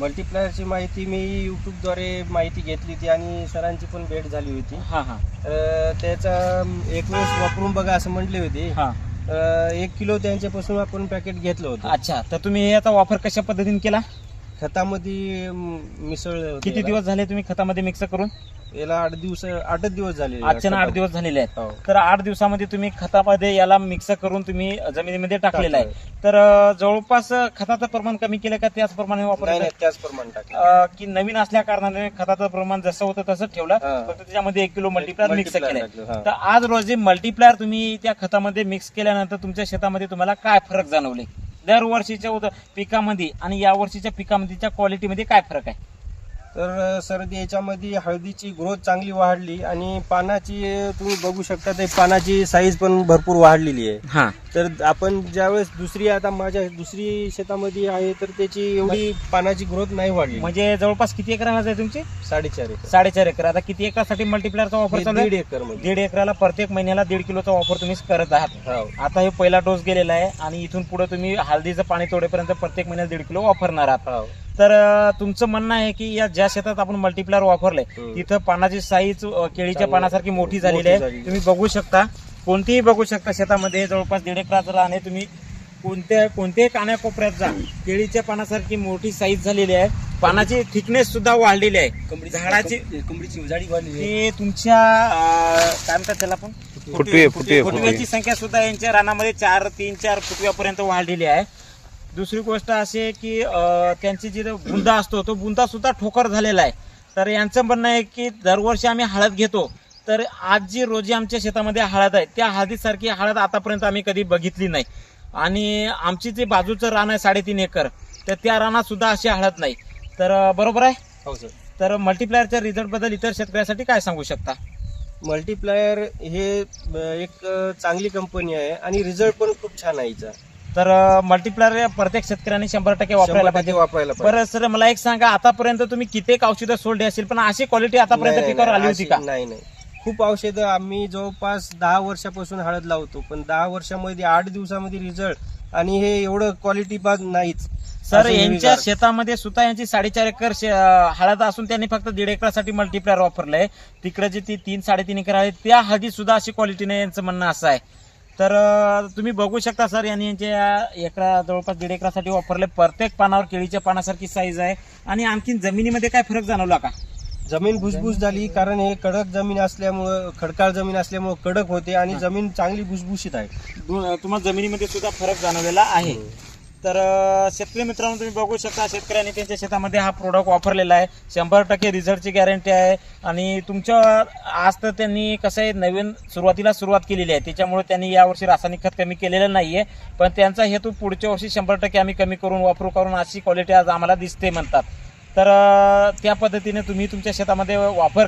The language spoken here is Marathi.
मल्टीप्लायरची माहिती मी यूट्यूबद्वारे माहिती घेतली होती आणि सरांची पण भेट झाली होती. हा हा त्याचा एक वेळेस वापरून बघा असं म्हटले होते. हा 1 किलो त्यांच्यापासून आपण पॅकेट घेतलं होतं. अच्छा, तर तुम्ही याचा वापर कशा पद्धतीने केला? खतामध्ये मिसळलं किती दिवस झाले तुम्ही खतामध्ये मिक्स करून? याला 8 दिवस झाले. आजच्या 8 दिवस झालेले आहेत. हो. तर 8 दिवसामध्ये तुम्ही खतामध्ये याला मिक्स करून तुम्ही जमिनीमध्ये टाकलेलं आहे. तर जवळपास खताचं प्रमाण कमी केलं का त्याच प्रमाणे नाही, वापरायचं नाही, त्याचप्रमाणे टाकलं. की नवीन असल्या कारणाने खताचं प्रमाण जसं होतं तसं ठेवलं, हा. फक्त त्याच्यामध्ये 1 किलो मल्टीप्लायर मिक्स Multiplier केलंय. टाकलं, हा. तर आज रोजी मल्टीप्लायर तुम्ही त्या खतामध्ये मिक्स केल्यानंतर तुमच्या शेतामध्ये तुम्हाला काय फरक जाणवले? दरवर्षीच्या पिकामध्ये आणि या वर्षीच्या पिकामध्येच्या क्वालिटीमध्ये काय फरक आहे? तर सर याच्यामध्ये हळदीची ग्रोथ चांगली वाढली आणि पानाची तुम्ही बघू शकता ते पानाची साईज पण भरपूर वाढलेली आहे. हा तर आपण ज्यावेळेस आता माझ्या दुसरी शेतामध्ये आहे तर त्याची एवढी पानाची ग्रोथ नाही वाढली. म्हणजे जवळपास किती एकर आहे तुमची? 4.5 एकर. 4.5 एकर. आता किती एकरासाठी मल्टीप्लायरचा वापर चालू आहे? 1.5 एकर मध्ये. 1.5 एकराला प्रत्येक महिन्याला 1.5 किलोचा वापर तुम्ही करत आहात. हो. आता हे पहिला डोस गेलेला आहे आणि इथून पुढे तुम्ही हळदीचं पाणी तोडेपर्यंत प्रत्येक महिन्याला 1.5 किलो वापरणार आहात. हो. तर तुमचं म्हणणं आहे की या ज्या शेतात आपण मल्टीप्लायर वापरलंय तिथं पानाची साईज केळीच्या पानासारखी मोठी झालेली आहे. तुम्ही बघू शकता, कोणतीही बघू शकता शेतामध्ये जवळपास 1.5 एकराचं रान आहे. तुम्ही कोणत्याही कानाकोपऱ्यात जा, केळीच्या पानासारखी मोठी साईज झालेली आहे. पानाची थिकनेस सुद्धा वाढलेली आहे. झाडाची कोंबडीची उजाडी वाढली. ते तुमच्या काय म्हणतात त्याला पण फुटव्याची संख्या सुद्धा यांच्या रानामध्ये 3-4 फुटव्यापर्यंत वाढलेली आहे. दुसरी गोष्ट अशी आहे की त्यांची जी बुंदा असतो तो बुंदा सुद्धा ठोकर झालेला आहे. तर यांचं म्हणणं आहे की दरवर्षी आम्ही हळद घेतो, तर आज जी रोजी आमच्या शेतामध्ये हळद आहे त्या हळदीसारखी हळद आतापर्यंत आम्ही कधी बघितली नाही. आणि आमची जे बाजूचं रान आहे 3.5 एकर, तर त्या रानात सुद्धा अशी हळद नाही. तर बरोबर आहे. हो सर. तर मल्टीप्लायरच्या रिझल्ट बद्दल इतर शेतकऱ्यासाठी काय सांगू शकता? मल्टीप्लायर हे एक चांगली कंपनी आहे आणि रिझल्ट पण खूप छान आहे हिचा. तर मल्टीप्लायर प्रत्येक शेतकऱ्यांनी 100% वापरायला 100% पाहिजे. वापरायला पाहिजे. बरं सर, मला एक सांगा, आतापर्यंत तुम्ही किती औषधं सोडली असेल, पण अशी क्वालिटी आतापर्यंत नाही, पिकावर आली होती अशी- का? नाही. खूप औषधं आम्ही जवळपास 10 वर्षापासून हळद लावतो, पण 10 वर्षामध्ये 8 दिवसामध्ये रिझल्ट आणि हे एवढं क्वालिटी बाद नाहीच. सर, असं यांच्या हिरवीगार. शेतामध्ये सुद्धा यांची 4.5 एकर हळद असून त्यांनी फक्त 1.5 एकरासाठी मल्टीप्लायर वापरलंय. तिकडे जे ती 3-3.5 एकर आहे त्या हळदीत सुद्धा अशी क्वालिटी नाही, यांचं म्हणणं असं आहे. तर तुम्ही बघू शकता सर, यांनी यांच्या एकरा जवळपास 1.5 एकरासाठी वापरले. प्रत्येक पानावर केळीच्या पानासारखी साईज आहे. आणि आणखीन जमिनीमध्ये काय फरक जाणवला का? जमीन भुसभुस झाली, कारण हे कडक जमीन असल्यामुळं, खडकाळ जमीन असल्यामुळं कडक होते आणि जमीन चांगली भुसभुशीत आहे. तुम्हाला जमिनीमध्ये सुद्धा फरक जाणवलेला आहे. तर शेतकरी मित्रांनो, तुम्ही बघू शकता शेतकऱ्यांनी त्यांच्या शेतामध्ये हा प्रोडक्ट वापरलेला आहे. 100% रिझल्टची गॅरंटी आहे. आणि तुमच्या आज तर त्यांनी कसं आहे, नवीन सुरुवात केलेली आहे, त्याच्यामुळे त्यांनी यावर्षी रासायनिक खत कमी केलेलं नाहीये. पण त्यांचा हेतू पुढच्या वर्षी 100% आम्ही कमी करून वापरू, करून अशी क्वालिटी आज आम्हाला दिसते म्हणतात. तर त्या पद्धतीने तुम्ही तुमच्या शेतामध्ये वापर